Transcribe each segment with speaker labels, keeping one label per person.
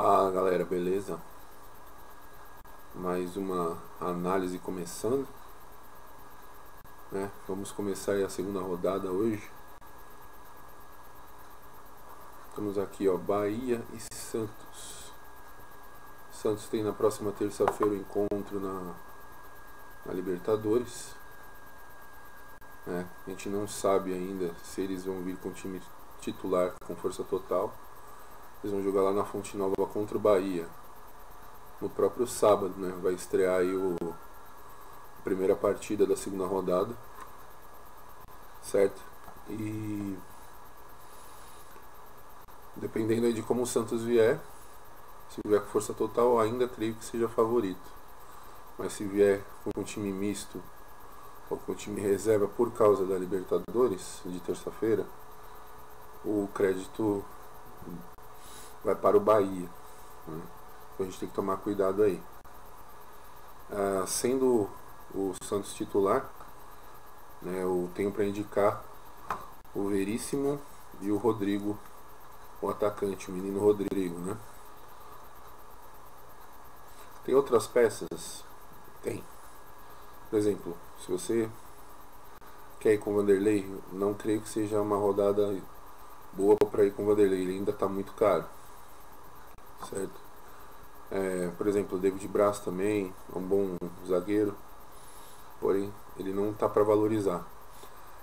Speaker 1: Fala galera, beleza? Mais uma análise começando, né? Vamos começar aí a segunda rodada hoje. Estamos aqui, ó, Bahia e Santos. Santos tem na próxima terça-feira o encontro na Libertadores, né? A gente não sabe ainda se eles vão vir com o time titular com força total. Eles vão jogar lá na Fonte Nova contra o Bahia no próprio sábado, né? Vai estrear aí a primeira partida da segunda rodada, certo? E dependendo aí de como o Santos vier, se vier com força total, ainda creio que seja favorito. Mas se vier com um time misto ou com um time reserva por causa da Libertadores de terça-feira, o crédito vai para o Bahia, né? Então a gente tem que tomar cuidado aí. Sendo o Santos titular, né, eu tenho para indicar o Veríssimo e o Rodrigo, o atacante, o menino Rodrigo, né? Tem outras peças? Tem. Por exemplo, se você quer ir com o Vanderlei, não creio que seja uma rodada boa para ir com o Vanderlei, ele ainda está muito caro, certo? Por exemplo, o David Braz também é um bom zagueiro, porém ele não está para valorizar.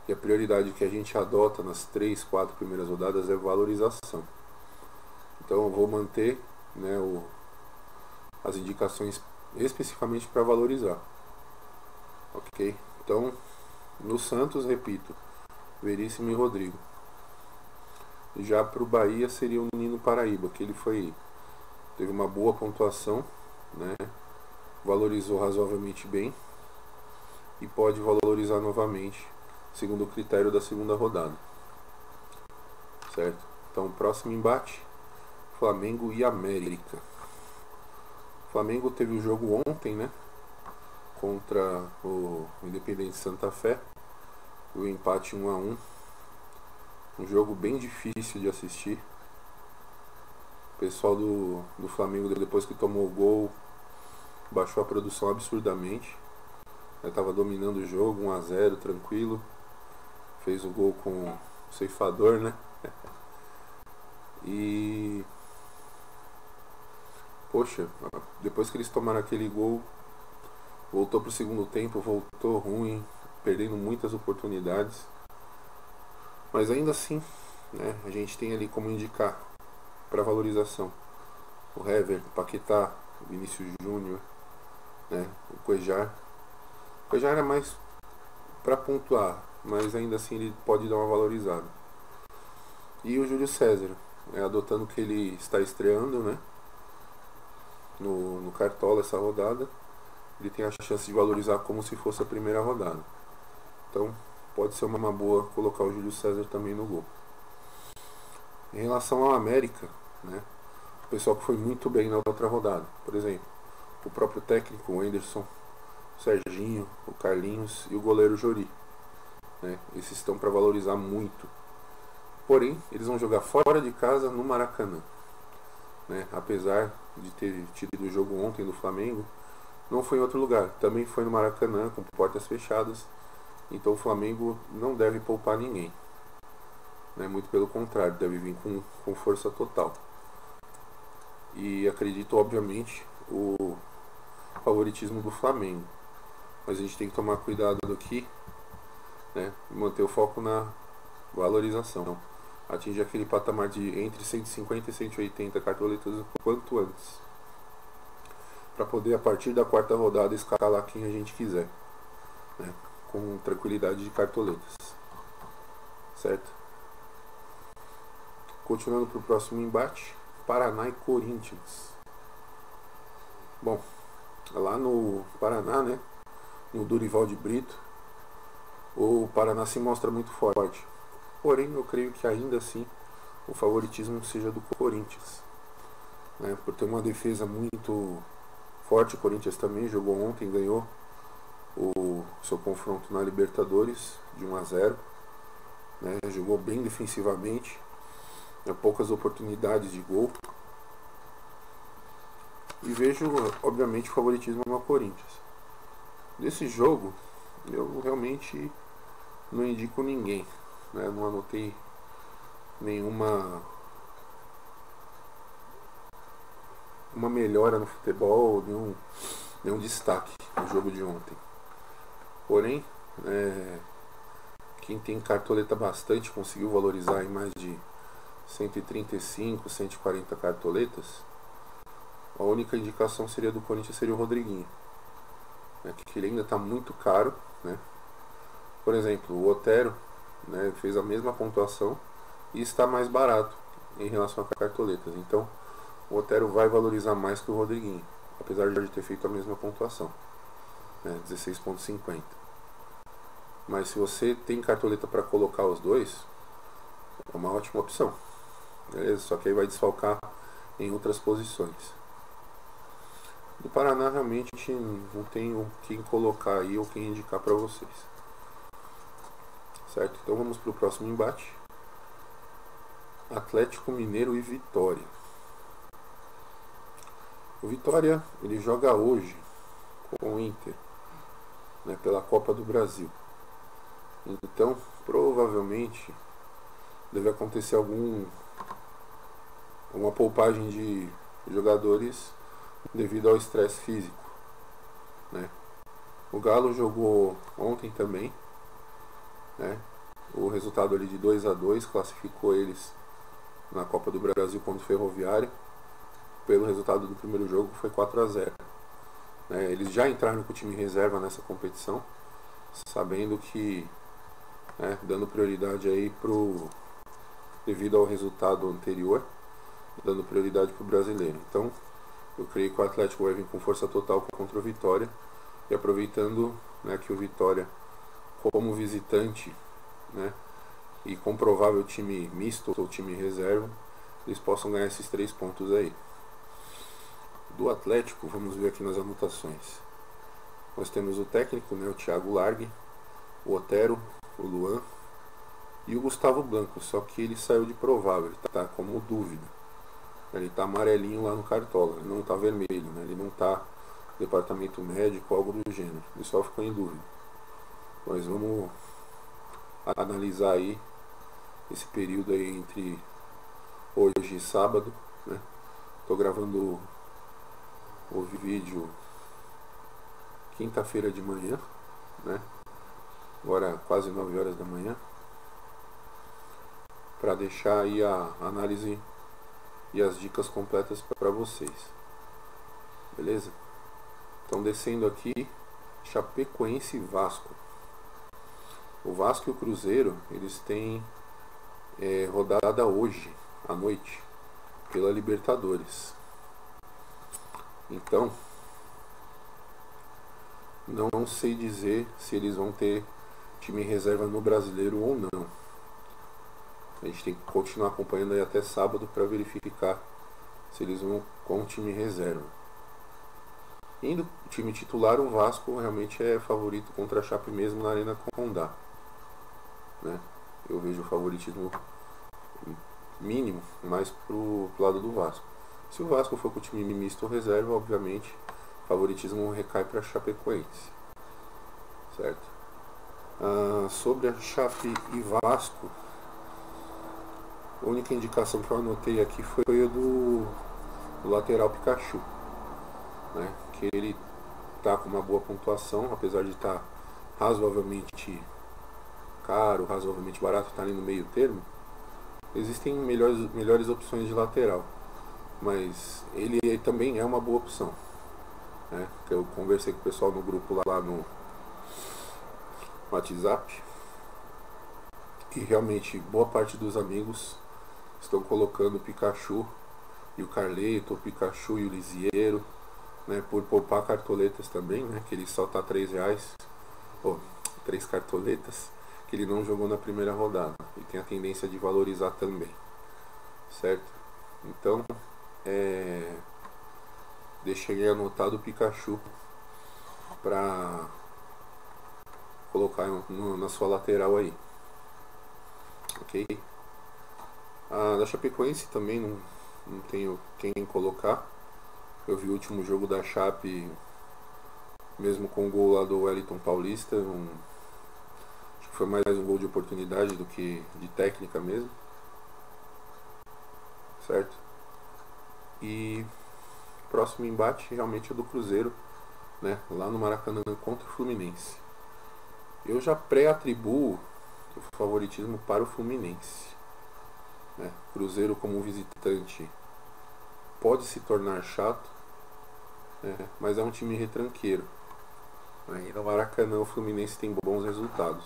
Speaker 1: E a prioridade que a gente adota nas 3, 4 primeiras rodadas é valorização. Então eu vou manter, né, as indicações especificamente para valorizar. Ok? Então, no Santos, repito, Veríssimo e Rodrigo. Já para o Bahia seria o Nino Paraíba, que ele teve uma boa pontuação, né? Valorizou razoavelmente bem e pode valorizar novamente, segundo o critério da segunda rodada, certo? Então, próximo embate, Flamengo e América. O Flamengo teve o jogo ontem, né, contra o Independente Santa Fé, o empate 1-1, um jogo bem difícil de assistir. O pessoal do Flamengo, depois que tomou o gol, baixou a produção absurdamente. Estava dominando o jogo, 1-0, tranquilo. Fez o gol com o ceifador, né? E poxa, depois que eles tomaram aquele gol, voltou pro segundo tempo, voltou ruim, perdendo muitas oportunidades. Mas ainda assim, né, a gente tem ali como indicar para valorização o Hever, o Paquetá, o Vinícius Júnior, né, o Cuéllar. O Cuéllar é mais para pontuar, mas ainda assim ele pode dar uma valorizada. E o Júlio César, adotando que ele está estreando, né, no Cartola essa rodada, ele tem a chance de valorizar como se fosse a primeira rodada. Então pode ser uma boa colocar o Júlio César também no gol. Em relação ao América, né, o pessoal que foi muito bem na outra rodada, por exemplo, o próprio técnico, o Anderson, o Serginho, o Carlinhos e o goleiro Jori, né, esses estão para valorizar muito. Porém, eles vão jogar fora de casa no Maracanã, né, apesar de ter tido o jogo ontem do Flamengo, não foi em outro lugar, também foi no Maracanã, com portas fechadas. Então o Flamengo não deve poupar ninguém, né? Muito pelo contrário, deve vir com força total. E acredito, obviamente, o favoritismo do Flamengo. Mas a gente tem que tomar cuidado aqui, né? Manter o foco na valorização. Atingir aquele patamar de entre 150 e 180 cartoletas o quanto antes, para poder, a partir da quarta rodada, escalar quem a gente quiser, né, com tranquilidade de cartoletas, certo? Continuando para o próximo embate, Paraná e Corinthians. Bom, lá no Paraná, né, no Dorival de Brito, o Paraná se mostra muito forte. Porém, eu creio que ainda assim o favoritismo seja do Corinthians, né, por ter uma defesa muito forte. O Corinthians também jogou ontem, ganhou o seu confronto na Libertadores de 1-0, né, jogou bem defensivamente, poucas oportunidades de gol, E vejo, obviamente, o favoritismo no Corinthians. Desse jogo, eu realmente não indico ninguém, né? Não anotei nenhuma melhora no futebol, nenhum destaque no jogo de ontem. Porém, quem tem cartoleta bastante conseguiu valorizar em mais de 135, 140 cartoletas. A única indicação seria do Corinthians seria o Rodriguinho, né, que ele ainda está muito caro, né? Por exemplo, o Otero, né, fez a mesma pontuação e está mais barato em relação a cartoletas. Então, o Otero vai valorizar mais que o Rodriguinho, apesar de ter feito a mesma pontuação, né, 16,50. Mas se você tem cartoleta para colocar os dois, é uma ótima opção, beleza? Só que aí vai desfalcar em outras posições. Do Paraná realmente não tenho quem colocar aí ou quem indicar para vocês, certo? Então vamos para o próximo embate. Atlético Mineiro e Vitória. O Vitória ele joga hoje com o Inter, né, pela Copa do Brasil. Então provavelmente deve acontecer alguma poupagem de jogadores devido ao estresse físico, né? O Galo jogou ontem também, né? O resultado ali de 2-2 classificou eles na Copa do Brasil contra o Ferroviário. Pelo resultado do primeiro jogo foi 4-0, né? Eles já entraram com o time reserva nessa competição, sabendo que, né, dando prioridade aí devido ao resultado anterior, dando prioridade para o brasileiro. Então eu creio que o Atlético vai vir com força total contra o Vitória. E aproveitando, né, que o Vitória, como visitante, né, e com provável time misto ou time reserva, eles possam ganhar esses 3 pontos aí. Do Atlético, vamos ver aqui nas anotações. Nós temos o técnico, né, o Thiago Largue, o Otero, o Luan e o Gustavo Blanco. Só que ele saiu de provável, ele está como dúvida. Ele está amarelinho lá no Cartola, ele não está vermelho, né? Ele não está departamento médico, algo do gênero. Ele só ficou em dúvida. Mas vamos analisar aí esse período aí entre hoje e sábado, né? Estou gravando o vídeo quinta-feira de manhã, né? Agora quase 9 horas da manhã, para deixar aí a análise e as dicas completas para vocês, beleza? Então descendo aqui, Chapecoense e Vasco. O Vasco e o Cruzeiro, eles têm rodada hoje à noite pela Libertadores. Então não sei dizer se eles vão ter time reserva no Brasileiro ou não. A gente tem que continuar acompanhando aí até sábado para verificar se eles vão com o time reserva. Indo o time titular, o Vasco realmente é favorito contra a Chape mesmo na Arena Condá, né? Eu vejo o favoritismo mínimo mais pro lado do Vasco. Se o Vasco for com o time misto ou reserva, obviamente o favoritismo recai para a Chapecoense, certo? Sobre a Chape e Vasco, a única indicação que eu anotei aqui foi a do lateral Pikachu, né? Que ele está com uma boa pontuação, apesar de estar razoavelmente caro, razoavelmente barato, está ali no meio termo. Existem melhores opções de lateral, mas ele também é uma boa opção, né? Eu conversei com o pessoal no grupo lá no WhatsApp e realmente boa parte dos amigos estão colocando o Pikachu e o Carleto, o Pikachu e o Lisiero, né, por poupar cartoletas também, né, que ele só está R$3, ou 3 cartoletas, que ele não jogou na primeira rodada e tem a tendência de valorizar também, certo? Então deixei anotado o Pikachu para colocar na sua lateral aí, ok? Da Chapecoense também não tenho quem colocar, Eu vi o último jogo da Chape, mesmo com o gol lá do Wellington Paulista, acho que foi mais um gol de oportunidade do que de técnica mesmo, certo? E o próximo embate realmente é do Cruzeiro, né, lá no Maracanã contra o Fluminense. Eu já pré-atribuo o favoritismo para o Fluminense, né? Cruzeiro como visitante pode se tornar chato, né, mas é um time retranqueiro. Aí no Maracanã o Fluminense tem bons resultados.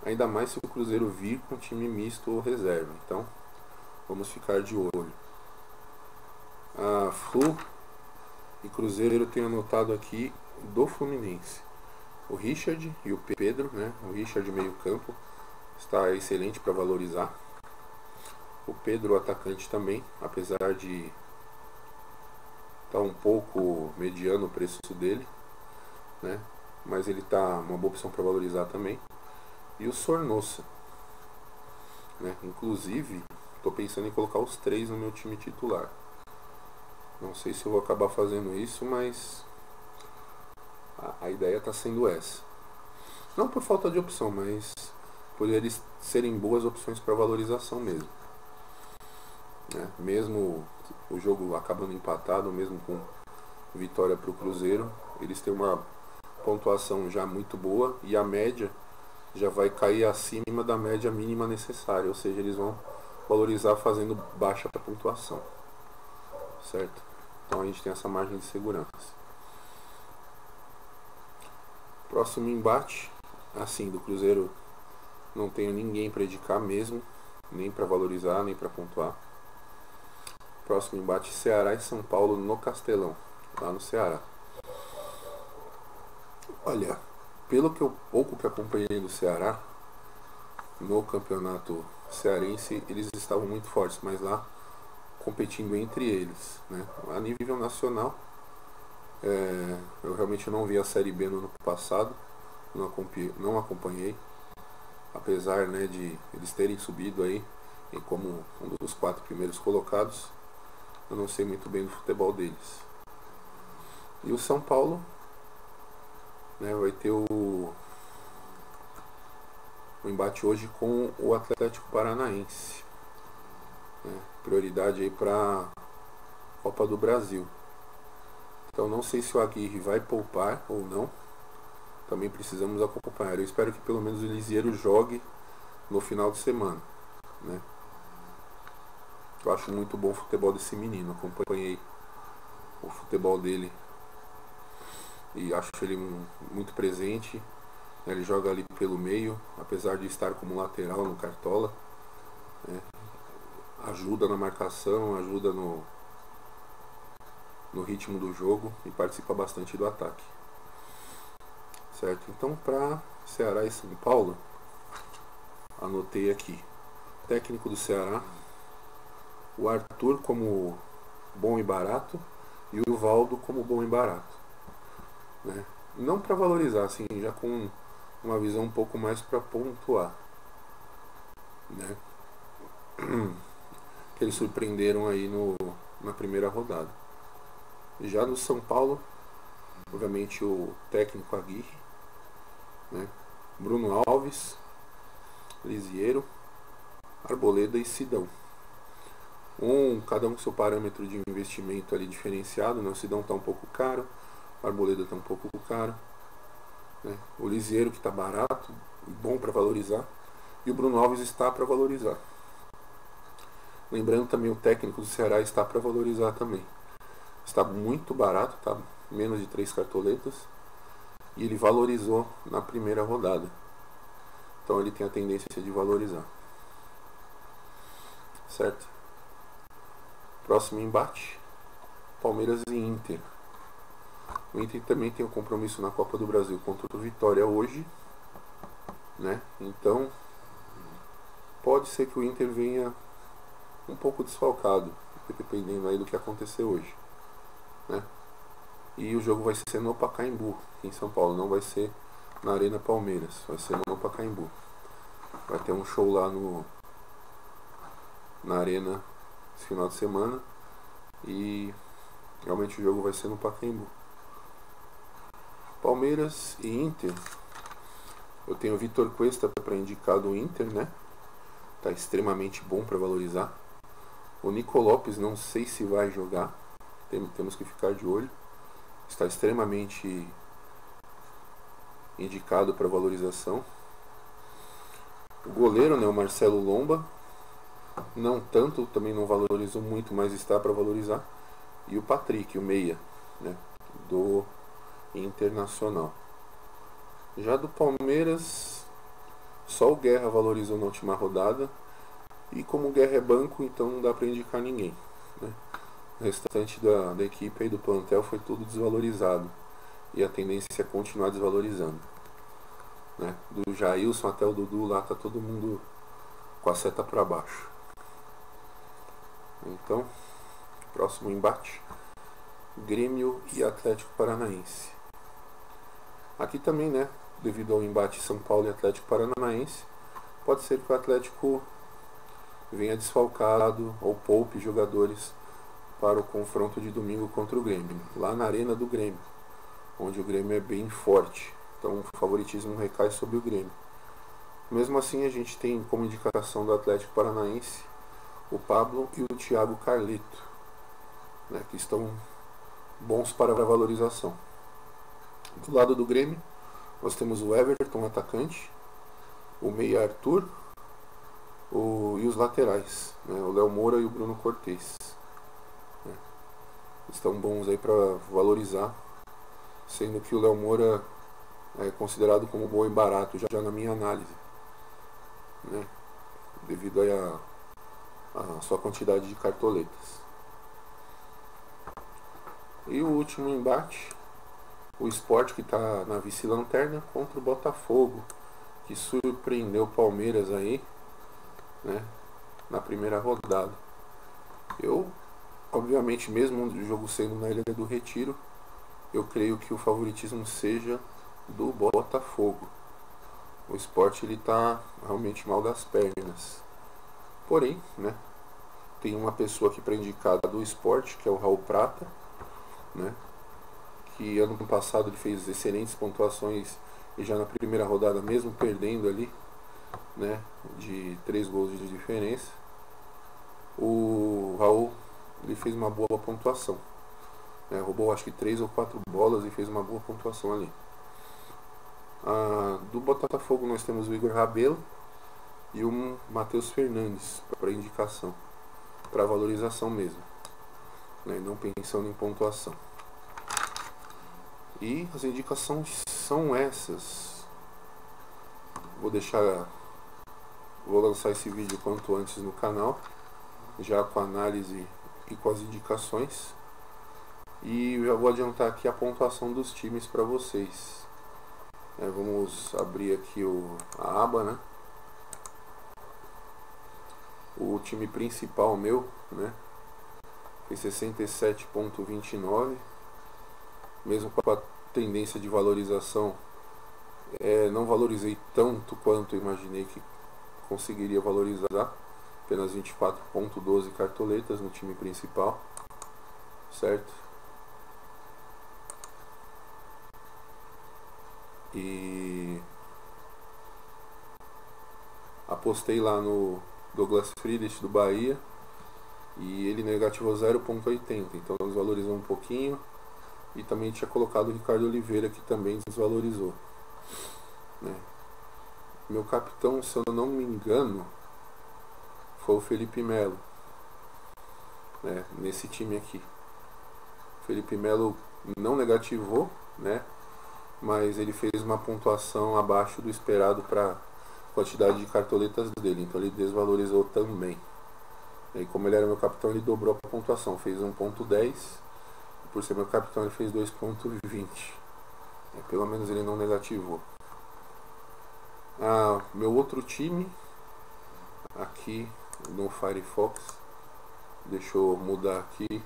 Speaker 1: Ainda mais se o Cruzeiro vir com time misto ou reserva. Então vamos ficar de olho. A Flu e Cruzeiro eu tenho anotado aqui do Fluminense. O Richard e o Pedro, né? O Richard meio campo está excelente para valorizar. O Pedro, o atacante também, apesar de estar um pouco mediano o preço dele, né? Mas ele tá uma boa opção para valorizar também. E o Sornosa, né? Inclusive, estou pensando em colocar os três no meu time titular. Não sei se eu vou acabar fazendo isso, mas a ideia está sendo essa. Não por falta de opção, mas por eles serem boas opções para valorização mesmo, né? Mesmo o jogo acabando empatado, mesmo com vitória para o Cruzeiro, eles têm uma pontuação já muito boa e a média já vai cair acima da média mínima necessária, ou seja, eles vão valorizar fazendo baixa pontuação, certo? Então a gente tem essa margem de segurança. Próximo embate, assim, do Cruzeiro não tenho ninguém para indicar mesmo, nem para valorizar, nem para pontuar. Próximo embate, Ceará e São Paulo no Castelão, lá no Ceará. Olha, pelo que eu pouco que acompanhei do Ceará no campeonato cearense, eles estavam muito fortes, mas lá competindo entre eles, né? A nível nacional, eu realmente não vi a Série B no ano passado, não acompanhei, apesar, né, de eles terem subido aí como um dos 4 primeiros colocados, eu não sei muito bem do futebol deles. E o São Paulo, né, vai ter o embate hoje com o Atlético Paranaense, né? Prioridade aí para Copa do Brasil. Então não sei se o Aguirre vai poupar ou não. Também precisamos acompanhar. Eu espero que pelo menos o Lisieiro jogue no final de semana, né? Eu acho muito bom o futebol desse menino. Acompanhei o futebol dele e acho ele muito presente. Ele joga ali pelo meio, apesar de estar como lateral no Cartola, né? Ajuda na marcação, ajuda no ritmo do jogo e participa bastante do ataque, certo? Então, para Ceará e São Paulo, anotei aqui: técnico do Ceará, o Arthur como bom e barato e o Valdo como bom e barato, né? Não para valorizar, assim, já com uma visão um pouco mais para pontuar, né? Que eles surpreenderam aí na primeira rodada. Já no São Paulo, obviamente o técnico Aguirre, né? Bruno Alves, Lisieiro, Arboleda e Sidão. Cada um com seu parâmetro de investimento ali diferenciado, né? O Sidão está um pouco caro, o Arboleda está um pouco caro, né? O Lisieiro que está barato, bom para valorizar, e o Bruno Alves está para valorizar. Lembrando também, o técnico do Ceará está para valorizar também. Está muito barato, está menos de 3 cartoletas, e ele valorizou na primeira rodada. Então ele tem a tendência de valorizar, certo? Próximo embate, Palmeiras e Inter. O Inter também tem um compromisso na Copa do Brasil contra o Vitória hoje, né? Então pode ser que o Inter venha um pouco desfalcado, dependendo aí do que acontecer hoje, né? E o jogo vai ser no Pacaembu, em São Paulo, não vai ser na Arena Palmeiras, vai ser no Pacaembu. Vai ter um show lá na Arena esse final de semana e Realmente o jogo vai ser no Pacaembu. Palmeiras e Inter. Eu tenho o Vitor Cuesta para indicar do Inter, né? Tá extremamente bom para valorizar. O Nico Lopes não sei se vai jogar. Temos que ficar de olho. Está extremamente indicado para valorização. O goleiro, né, o Marcelo Lomba, não tanto, também não valorizou muito, mas está para valorizar. E o Patrick, o meia, né, do Internacional. Já do Palmeiras, só o Guerra valorizou na última rodada. E como o Guerra é banco, então não dá para indicar ninguém, né? O restante da equipe aí do plantel foi tudo desvalorizado. E a tendência é continuar desvalorizando, né? Do Jailson até o Dudu lá tá todo mundo com a seta para baixo. Então, próximo embate, Grêmio e Atlético Paranaense. Aqui também, né, devido ao embate São Paulo e Atlético Paranaense, pode ser que o Atlético venha desfalcado ou poupe jogadores para o confronto de domingo contra o Grêmio, lá na Arena do Grêmio, onde o Grêmio é bem forte. Então o favoritismo recai sobre o Grêmio. Mesmo assim, a gente tem como indicação do Atlético Paranaense o Pablo e o Thiago Carleto, né, que estão bons para a valorização. Do lado do Grêmio, nós temos o Everton, atacante, o meia Arthur e os laterais, né, o Léo Moura e o Bruno Cortez. Né, estão bons aí para valorizar, sendo que o Léo Moura é considerado como bom e barato já na minha análise, né, devido aí a sua quantidade de cartoletas. E o último embate, o Sport, que está na vice-lanterna, contra o Botafogo, que surpreendeu o Palmeiras aí, né, na primeira rodada. Eu, obviamente, mesmo o jogo sendo na Ilha do Retiro, eu creio que o favoritismo seja do Botafogo. O Sport ele está realmente mal das pernas. Porém, né, tem uma pessoa aqui para indicar do Sport, que é o Raul Prata, né, que ano passado ele fez excelentes pontuações e já na primeira rodada, mesmo perdendo ali, né, de 3 gols de diferença, o Raul ele fez uma boa pontuação, né, roubou acho que 3 ou 4 bolas e fez uma boa pontuação ali. Do Botafogo nós temos o Igor Rabelo e o Matheus Fernandes para indicação, para valorização mesmo, né, não pensando em pontuação. E as indicações são essas. Vou lançar esse vídeo quanto antes no canal, já com a análise e com as indicações. E já vou adiantar aqui a pontuação dos times para vocês. Vamos abrir aqui a aba, né? O time principal meu, né, foi 67,29. Mesmo com a tendência de valorização, não valorizei tanto quanto imaginei que conseguiria valorizar. Apenas 24,12 cartoletas no time principal, certo? E apostei lá no Douglas Friedrich do Bahia e ele negativou 0,80, então desvalorizou um pouquinho. E também tinha colocado o Ricardo Oliveira, que também desvalorizou, né? Meu capitão, se eu não me engano, foi o Felipe Melo, né, nesse time aqui. O Felipe Melo não negativou, né, mas ele fez uma pontuação abaixo do esperado para a quantidade de cartoletas dele, então ele desvalorizou também. E como ele era meu capitão, ele dobrou a pontuação, fez 1,10. Por ser meu capitão, ele fez 2,20. Pelo menos ele não negativou. Meu outro time, aqui no Firefox, deixa eu mudar aqui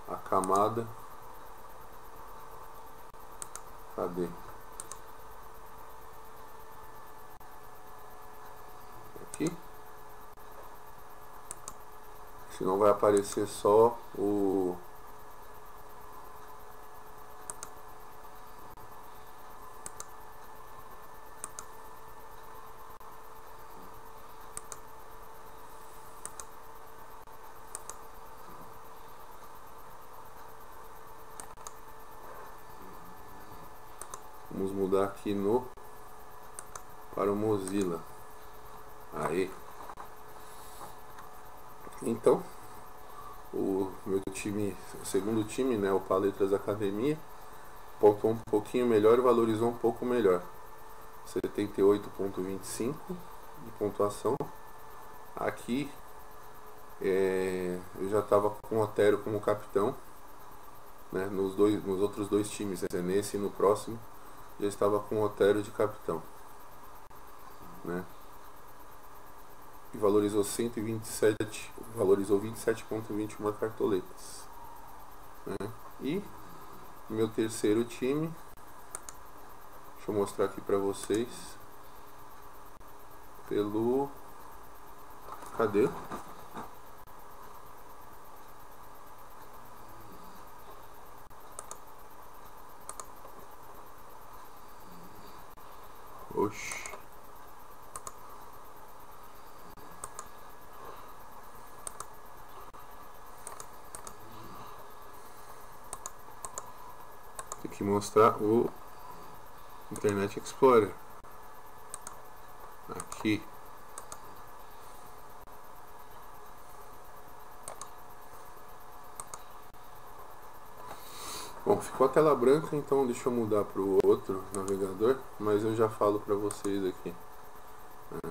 Speaker 1: a camada. Cadê? Aqui. Senão vai aparecer só o Vamos mudar aqui para o Mozilla. Aí. Então, o meu time, o segundo time, né, o Paletras Academia, pontuou um pouquinho melhor e valorizou um pouco melhor. 78,25 de pontuação. Aqui eu já estava com o Otero como capitão, né, nos outros dois times, nesse e no próximo, já estava com o Otero de capitão, né, e valorizou 127, valorizou 27,21 cartoletas, né. E meu terceiro time, deixa eu mostrar aqui para vocês, cadê? Oxi. Tem que mostrar o Internet Explorer. Aqui. Bom, ficou a tela branca, então deixa eu mudar para o outro navegador, mas eu já falo para vocês aqui. A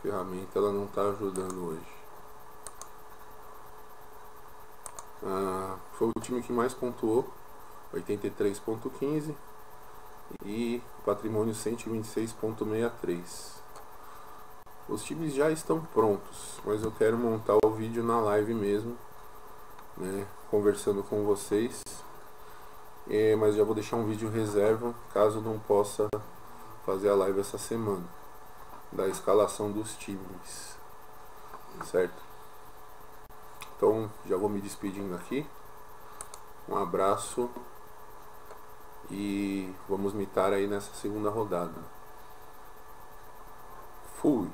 Speaker 1: ferramenta ela não está ajudando hoje. Foi o time que mais pontuou, 83,15 e patrimônio 126,63. Os times já estão prontos, mas eu quero montar o vídeo na live mesmo, né, conversando com vocês. Mas já vou deixar um vídeo reserva caso não possa fazer a live essa semana, da escalação dos times, certo? Então já vou me despedindo aqui. Um abraço e vamos mitar aí nessa segunda rodada. Fui!